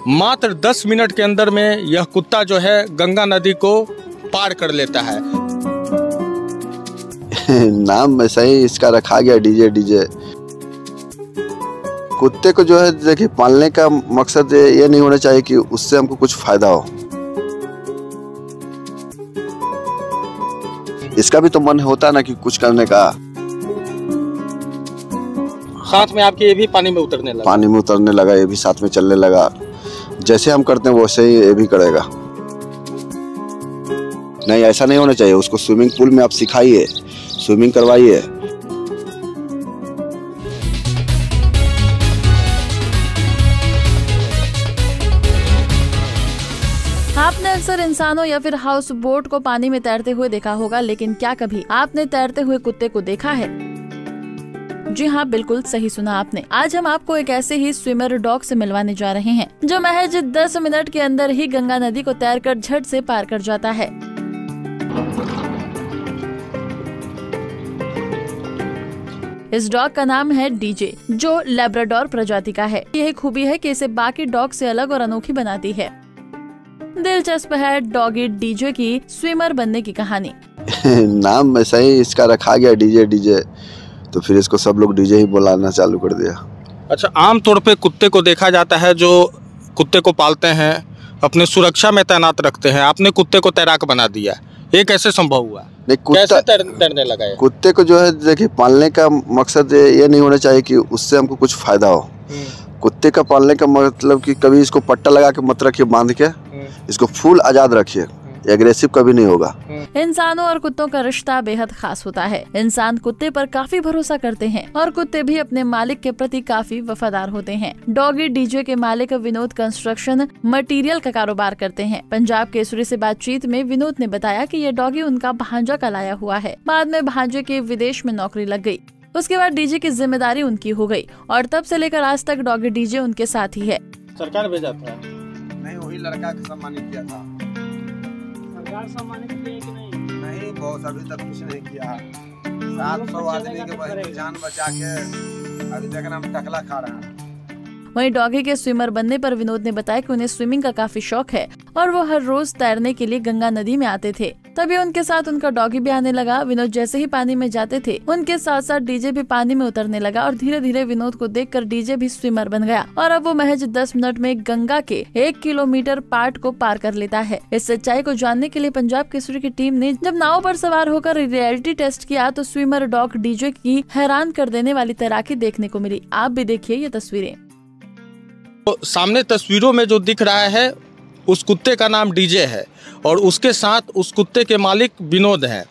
मात्र 10 मिनट के अंदर में यह कुत्ता जो है गंगा नदी को पार कर लेता है। नाम ऐसा ही इसका रखा गया डीजे। कुत्ते को जो है देखिए पालने का मकसद ये नहीं होना चाहिए कि उससे हमको कुछ फायदा हो। इसका भी तो मन होता ना कि कुछ करने का। साथ में आपके ये भी पानी में उतरने लगा, ये भी साथ में चलने लगा। जैसे हम करते हैं वैसे ही ये भी करेगा। नहीं, ऐसा नहीं होना चाहिए। उसको स्विमिंग पूल में आप सिखाइए, स्विमिंग करवाइए। आपने अक्सर इंसानों या फिर हाउस बोट को पानी में तैरते हुए देखा होगा, लेकिन क्या कभी आपने तैरते हुए कुत्ते को देखा है? जी हाँ, बिल्कुल सही सुना आपने। आज हम आपको एक ऐसे ही स्विमर डॉग से मिलवाने जा रहे हैं जो महज 10 मिनट के अंदर ही गंगा नदी को तैरकर झट से पार कर जाता है। इस डॉग का नाम है डीजे, जो लैब्राडोर प्रजाति का है। यही खूबी है कि इसे बाकी डॉग से अलग और अनोखी बनाती है। दिलचस्प है डॉगी डीजे की स्विमर बनने की कहानी। नाम ऐसा ही इसका रखा गया डीजे, तो फिर इसको सब लोग डीजे ही बुलाना चालू कर दिया। अच्छा, आमतौर पे कुत्ते को देखा जाता है जो कुत्ते को पालते हैं अपने सुरक्षा में तैनात रखते हैं। आपने कुत्ते को तैराक बना दिया, ये कैसे संभव हुआ? नहीं, कैसे तैरने लगा है? कुत्ते को जो है देखिए पालने का मकसद ये नहीं होना चाहिए कि उससे हमको कुछ फायदा हो। कुत्ते का पालने का मतलब कि कभी इसको पट्टा लगा के मत रखिए, बांध के इसको फुल आजाद रखिए, एग्रेसिव कभी नहीं होगा। इंसानों और कुत्तों का रिश्ता बेहद खास होता है। इंसान कुत्ते पर काफी भरोसा करते हैं और कुत्ते भी अपने मालिक के प्रति काफी वफादार होते हैं। डॉगी डीजे के मालिक विनोद कंस्ट्रक्शन मटेरियल का कारोबार करते हैं। पंजाब केसरी से बातचीत में विनोद ने बताया कि ये डॉगी उनका भांजा का लाया हुआ है। बाद में भांजे के विदेश में नौकरी लग गई। उसके बाद डीजे की जिम्मेदारी उनकी हो गई और तब से लेकर आज तक डॉगी डीजे उनके साथ ही है। सरकार भेजा था? नहीं, वही लड़का को सम्मानित किया था। सरकार सम्मानित किया कि नहीं, बहुत अभी तक कुछ नहीं किया। 700 आदमी के जान बचा के अभी तक हम टकला खा रहे हैं। वहीं डॉगी के स्विमर बनने पर विनोद ने बताया कि उन्हें स्विमिंग का काफी शौक है और वो हर रोज तैरने के लिए गंगा नदी में आते थे। तभी उनके साथ उनका डॉगी भी आने लगा। विनोद जैसे ही पानी में जाते थे, उनके साथ साथ डीजे भी पानी में उतरने लगा और धीरे धीरे विनोद को देखकर डीजे भी स्विमर बन गया और अब वो महज 10 मिनट में गंगा के 1 किलोमीटर पार्ट को पार कर लेता है। इस सच्चाई को जानने के लिए पंजाब केसरी की टीम ने जब नाव पर सवार होकर रियलिटी टेस्ट किया तो स्विमर डॉग डीजे की हैरान कर देने वाली तैराकी देखने को मिली। आप भी देखिए ये तस्वीरें। तो सामने तस्वीरों में जो दिख रहा है उस कुत्ते का नाम डीजे है और उसके साथ उस कुत्ते के मालिक विनोद हैं,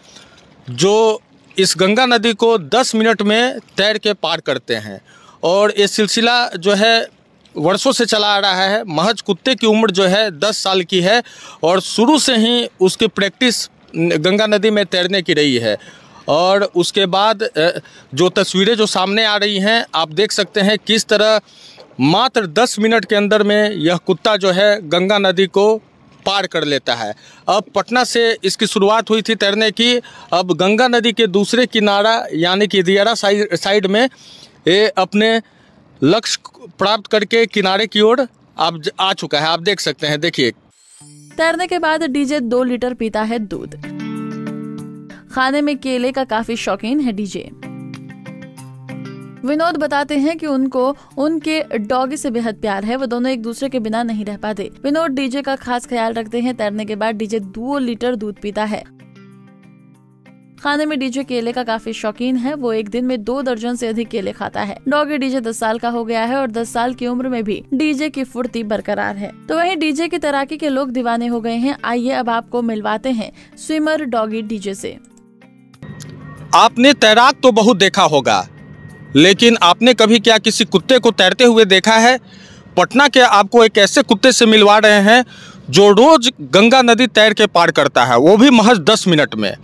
जो इस गंगा नदी को 10 मिनट में तैर के पार करते हैं। और ये सिलसिला जो है वर्षों से चला आ रहा है। महज कुत्ते की उम्र जो है 10 साल की है और शुरू से ही उसकी प्रैक्टिस गंगा नदी में तैरने की रही है। और उसके बाद जो तस्वीरें जो सामने आ रही हैं, आप देख सकते हैं किस तरह मात्र 10 मिनट के अंदर में यह कुत्ता जो है गंगा नदी को पार कर लेता है। अब पटना से इसकी शुरुआत हुई थी तैरने की। अब गंगा नदी के दूसरे किनारा यानी कि दियारा साइड में ये अपने लक्ष्य प्राप्त करके किनारे की ओर अब आ चुका है। आप देख सकते हैं, देखिए। तैरने के बाद डीजे 2 लीटर पीता है दूध। खाने में केले का काफी शौकीन है डीजे। विनोद बताते हैं कि उनको उनके डॉगी से बेहद प्यार है। वो दोनों एक दूसरे के बिना नहीं रह पाते। विनोद डीजे का खास ख्याल रखते हैं। तैरने के बाद डीजे 2 लीटर दूध पीता है। खाने में डीजे केले का काफी शौकीन है। वो एक दिन में 2 दर्जन से अधिक केले खाता है। डॉगी डीजे 10 साल का हो गया है और 10 साल की उम्र में भी डीजे की फुर्ती बरकरार है। तो वहीं डीजे की तैराकी के लोग दीवाने हो गए हैं। आइए अब आपको मिलवाते हैं स्विमर डॉगी डीजे से। आपने तैराक तो बहुत देखा होगा, लेकिन आपने कभी क्या किसी कुत्ते को तैरते हुए देखा है? पटना के आपको एक ऐसे कुत्ते से मिलवा रहे हैं जो रोज गंगा नदी तैर के पार करता है, वो भी महज 10 मिनट में।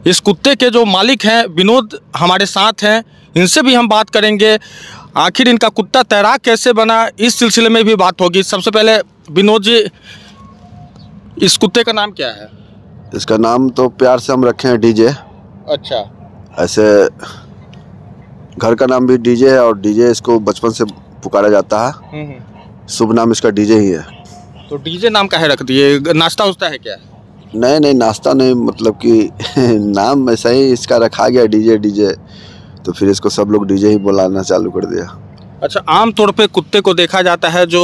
इस कुत्ते के जो मालिक हैं विनोद हमारे साथ हैं, इनसे भी हम बात करेंगे। आखिर इनका कुत्ता तैराक कैसे बना, इस सिलसिले में भी बात होगी। सबसे पहले विनोद जी, इस कुत्ते का नाम क्या है? इसका नाम तो प्यार से हम रखे हैं डीजे। अच्छा। ऐसे घर का नाम भी डीजे है और डीजे इसको बचपन से पुकारा जाता है। शुभ नाम इसका डीजे ही है। तो डीजे नाम का है रख दिए, नाश्ता उस्ता है क्या? नहीं नहीं, नाश्ता नहीं, मतलब कि नाम ऐसा ही इसका रखा गया डीजे डीजे, तो फिर इसको सब लोग डीजे ही बुलाना चालू कर दिया। अच्छा, आमतौर पे कुत्ते को देखा जाता है जो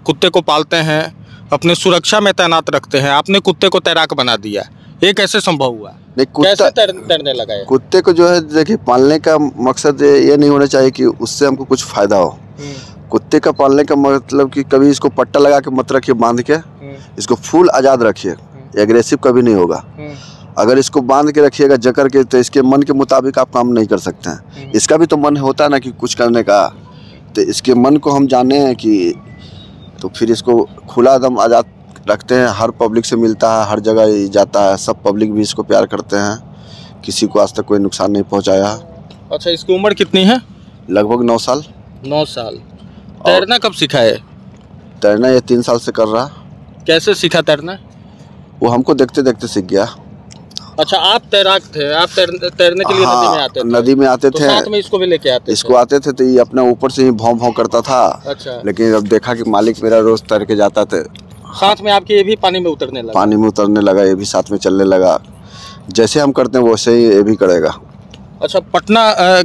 कुत्ते को पालते हैं अपने सुरक्षा में तैनात रखते हैं, आपने कुत्ते को तैराक बना दिया, ये कैसे संभव हुआ? नहीं, कैसे तैरने लगा है? कुत्ते को जो है देखिए, पालने का मकसद ये नहीं होना चाहिए कि उससे हमको कुछ फायदा हो। कुत्ते का पालने का मतलब कि कभी इसको पट्टा लगा के मत रखिए बांध के, इसको फुल आज़ाद रखिए, एग्रेसिव कभी नहीं होगा। अगर इसको बांध के रखिएगा जकड़ के, तो इसके मन के मुताबिक आप काम नहीं कर सकते हैं। इसका भी तो मन होता है ना कि कुछ करने का, तो इसके मन को हम जाने हैं कि, तो फिर इसको खुला दम आज़ाद रखते हैं। हर पब्लिक से मिलता है, हर जगह जाता है, सब पब्लिक भी इसको प्यार करते हैं, किसी को आज तक कोई नुकसान नहीं पहुंचाया। अच्छा, इसकी उम्र कितनी है? लगभग 9 साल। 9 साल। तैरना कब सीखा है? तैरना ये 3 साल से कर रहा। कैसे सीखा तैरना? वो हमको देखते देखते सीख गया। अच्छा, आप तैराक थे, आप तैरने के लिए नदी में आते थे? नदी में आते तो थे, साथ में इसको भी लेके आते इसको आते थे, तो ये अपना ऊपर से ही भौं भौं करता था। अच्छा। लेकिन अब देखा कि मालिक मेरा रोज तैर के जाता था, साथ में आपके ये भी पानी में उतरने लगा? पानी में उतरने लगा, ये भी साथ में चलने लगा। जैसे हम करते हैं वैसे ही ये भी करेगा। अच्छा, पटना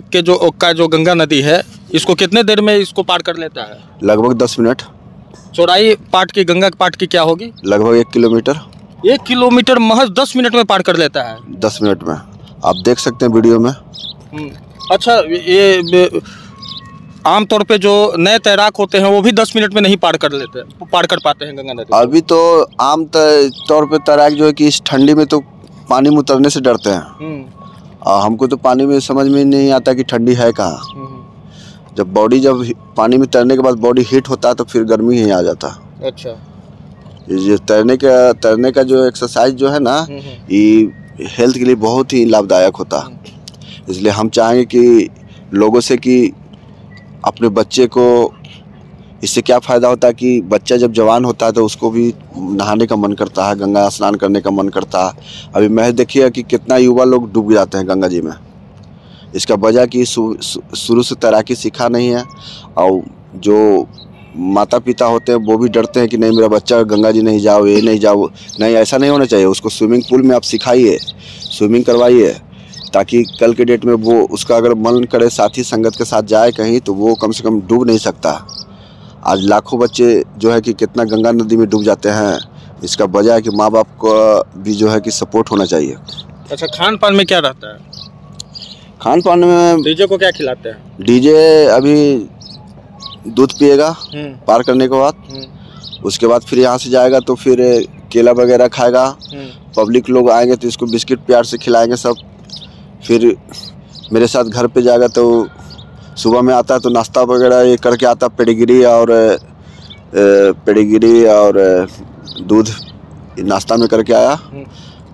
के जो गंगा नदी है, इसको कितने देर में इसको पार कर लेता है? लगभग 10 मिनट। चौड़ाई पाट की, गंगा पाट की क्या होगी? लगभग 1 किलोमीटर। 1 किलोमीटर महज 10 मिनट में पार कर लेता है? 10 मिनट में, आप देख सकते हैं वीडियो में। अच्छा, ये आमतौर पे जो नए तैराक होते हैं वो भी 10 मिनट में नहीं पार कर पाते हैं गंगा नदी? अभी तो आम तौर पे तैराक जो है कि इस ठंडी में तो पानी में उतरने से डरते हैं। हमको तो पानी में समझ में नहीं आता कि ठंडी है कहाँ। जब पानी में तैरने के बाद बॉडी हीट होता है तो फिर गर्मी ही आ जाता है। अच्छा, ये तैरने का जो एक्सरसाइज जो है ना, ये हेल्थ के लिए बहुत ही लाभदायक होता है। इसलिए हम चाहेंगे कि लोगों से कि अपने बच्चे को, इससे क्या फ़ायदा होता है कि बच्चा जब जवान होता है तो उसको भी नहाने का मन करता है, गंगा स्नान करने का मन करता है। अभी मैं देखिए कि कितना युवा लोग डूब जाते हैं गंगा जी में। इसका वजह कि शुरू से तैराकी सीखा नहीं है, और जो माता पिता होते हैं वो भी डरते हैं कि नहीं मेरा बच्चा गंगा जी नहीं जाओ, ये नहीं जाओ। नहीं, ऐसा नहीं होना चाहिए। उसको स्विमिंग पूल में आप सिखाइए, स्विमिंग करवाइए, ताकि कल के डेट में वो उसका अगर मन करे साथी संगत के साथ जाए कहीं, तो वो कम से कम डूब नहीं सकता। आज लाखों बच्चे जो है कि कितना गंगा नदी में डूब जाते हैं। इसका वजह है कि माँ बाप को भी जो है कि सपोर्ट होना चाहिए। अच्छा, खान पान में क्या रहता है? खान पान में डीजे को क्या खिलाते हैं? डीजे अभी दूध पिएगा पार करने के बाद, उसके बाद फिर यहाँ से जाएगा तो फिर केला वगैरह खाएगा। पब्लिक लोग आएंगे तो इसको बिस्किट प्यार से खिलाएंगे सब। फिर मेरे साथ घर पे जाएगा तो सुबह में आता है तो नाश्ता वगैरह ये करके आता, पेडिग्री और दूध नाश्ता में करके आया।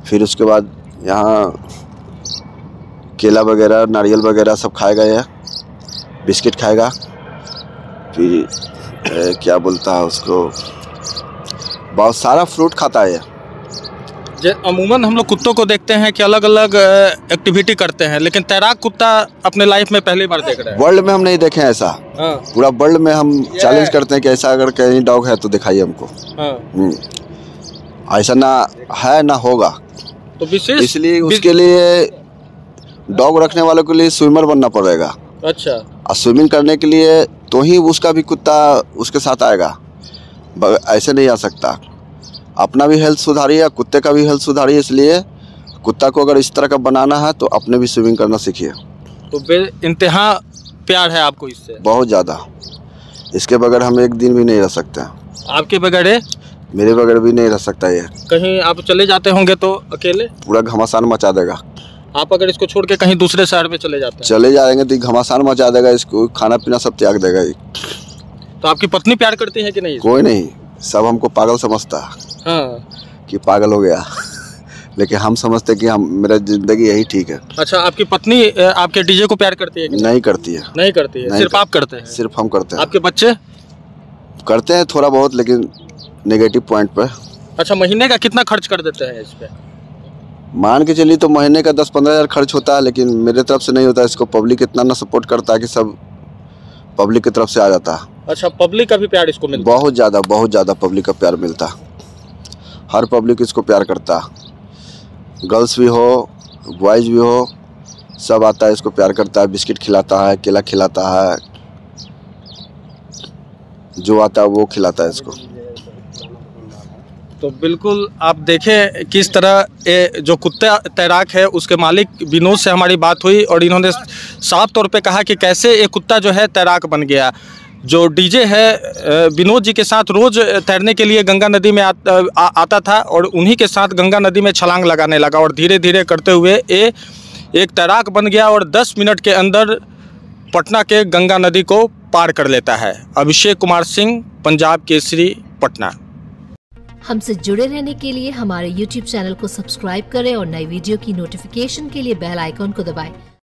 फिर उसके बाद यहाँ केला वगैरह, नारियल वगैरह सब खाएगा, या बिस्किट खाएगा। फिर क्या बोलता है उसको, बहुत सारा फ्रूट खाता है। अमूमन हम लोग कुत्तों को देखते हैं कि अलग अलग एक्टिविटी करते हैं, लेकिन तैराक कुत्ता अपने लाइफ में पहली बार देख रहे हैं। वर्ल्ड में हम नहीं देखे हैं ऐसा। पूरा वर्ल्ड में हम चैलेंज करते हैं कि ऐसा अगर कहीं डॉग है तो दिखाइए हमको। ऐसा ना है ना होगा। तो विशेष इसलिए उसके लिए डॉग रखने वालों के लिए स्विमर बनना पड़ेगा। अच्छा, और स्विमिंग करने के लिए तो ही उसका भी कुत्ता उसके साथ आएगा, ऐसे नहीं आ सकता। अपना भी हेल्थ सुधारिए, कुत्ते का भी हेल्थ सुधारिए। इसलिए कुत्ता को अगर इस तरह का बनाना है तो अपने भी स्विमिंग करना सीखिए। तो बेइंतहा प्यार है आपको इससे? बहुत ज़्यादा। इसके बगैर हम एक दिन भी नहीं रह सकते। आपके बगैर? मेरे बगैर भी नहीं रह सकता। ये कहीं आप चले जाते होंगे तो अकेले पूरा घमासान मचा देगा। आप अगर इसको छोड़ के कहीं दूसरे शहर में चले जाते हैं? चले जाएंगे तो घमासान मचा देगा, इसको खाना पीना सब त्याग देगा। तो आपकी पत्नी प्यार करती है कि नहीं? कोई नहीं, सब हमको पागल समझता है। कि पागल हो गया। लेकिन हम समझते कि मेरा जिंदगी यही ठीक है। अच्छा, आपकी पत्नी आपके डीजे को प्यार करती है कि नहीं? करती है। नहीं करती है, सिर्फ आप करते हैं? सिर्फ हम करते हैं। आपके बच्चे करते हैं थोड़ा बहुत, लेकिन नेगेटिव पॉइंट पर। अच्छा, महीने का कितना खर्च कर देते हैं इस पे? मान के चलिए तो महीने का 10-15 हज़ार खर्च होता है, लेकिन मेरे तरफ से नहीं होता। इसको पब्लिक इतना ना सपोर्ट करता है कि सब पब्लिक की तरफ से आ जाता है। अच्छा, पब्लिक का भी प्यार इसको मिलता बहुत ज़्यादा पब्लिक का प्यार मिलता। हर पब्लिक इसको प्यार करता, गर्ल्स भी हो बॉयज़ भी हो, सब आता है इसको प्यार करता है। बिस्किट खिलाता है, केला खिलाता है, जो आता है वो खिलाता है इसको। तो बिल्कुल आप देखें किस तरह ये जो कुत्ता तैराक है उसके मालिक विनोद से हमारी बात हुई और इन्होंने साफ तौर पे कहा कि कैसे ये कुत्ता जो है तैराक बन गया। जो डीजे है विनोद जी के साथ रोज़ तैरने के लिए गंगा नदी में आता था और उन्हीं के साथ गंगा नदी में छलांग लगाने लगा और धीरे धीरे करते हुए ये एक तैराक बन गया और 10 मिनट के अंदर पटना के गंगा नदी को पार कर लेता है। अभिषेक कुमार सिंह, पंजाब केसरी, पटना। हमसे जुड़े रहने के लिए हमारे YouTube चैनल को सब्सक्राइब करें और नई वीडियो की नोटिफिकेशन के लिए बेल आइकॉन को दबाएं।